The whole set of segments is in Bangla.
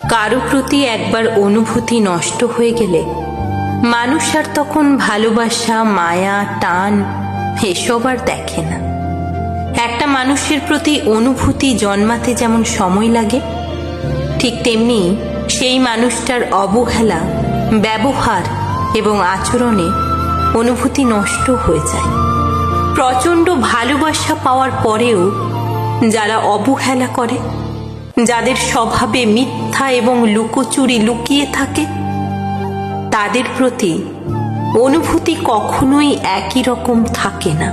কারো প্রতি একবার অনুভূতি নষ্ট হয়ে গেলে মানুষ আর তখন ভালোবাসা, মায়া, টান এসব আর দেখে না। একটা মানুষের প্রতি অনুভূতি জন্মাতে যেমন সময় লাগে, ঠিক তেমনি সেই মানুষটার অবহেলা, ব্যবহার এবং আচরণে অনুভূতি নষ্ট হয়ে যায়। প্রচণ্ড ভালোবাসা পাওয়ার পরেও যারা অবহেলা করে, যাদের স্বভাবে মিথ্যা এবং লুকোচুরি লুকিয়ে থাকে, তাদের প্রতি অনুভূতি কখনোই একই রকম থাকে না।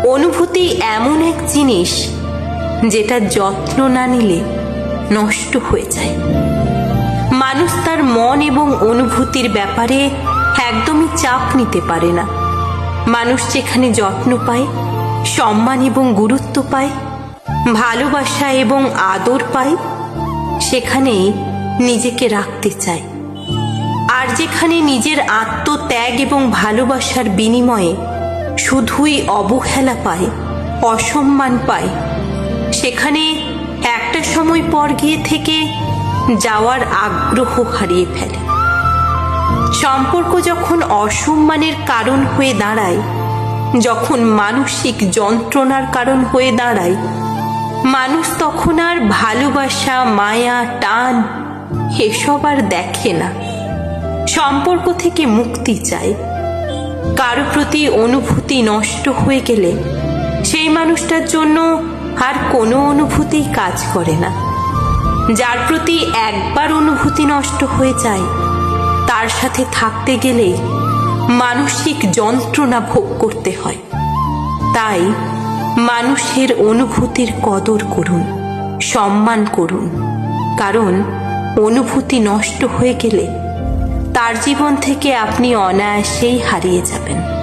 অনুভূতি এমন এক জিনিস যেটা যত্ন না নিলে নষ্ট হয়ে যায়। মানুষ তার মন এবং অনুভূতির ব্যাপারে একদমই চাপ নিতে পারে না। মানুষ যেখানে যত্ন পায়, সম্মান এবং গুরুত্ব পায়, ভালোবাসা এবং আদর পায়, সেখানেই নিজেকে রাখতে চায়। আর যেখানে নিজের আত্মত্যাগ এবং ভালোবাসার বিনিময়ে শুধুই অবহেলা পায়, অসম্মান পায়, সেখানে একটা সময় পর গিয়ে থেকে যাওয়ার আগ্রহ হারিয়ে ফেলে। সম্পর্ক যখন অসম্মানের কারণ হয়ে দাঁড়ায়, যখন মানসিক যন্ত্রণার কারণ হয়ে দাঁড়ায়, মানুষ তখন আর ভালোবাসা, মায়া, টান এসব আর দেখে না। সম্পর্ক থেকে মুক্তি চায়। কারো প্রতি অনুভূতি নষ্ট হয়ে গেলে সেই মানুষটার জন্য আর কোনো অনুভূতি কাজ করে না। যার প্রতি একবার অনুভূতি নষ্ট হয়ে যায়, তার সাথে থাকতে গেলেই মানসিক যন্ত্রণা ভোগ করতে হয়। তাই মানুষের অনুভূতির কদর করুন, সম্মান করুন, কারণ অনুভূতি নষ্ট হয়ে গেলে তার জীবন থেকে আপনি অনায়াসেই হারিয়ে যাবেন।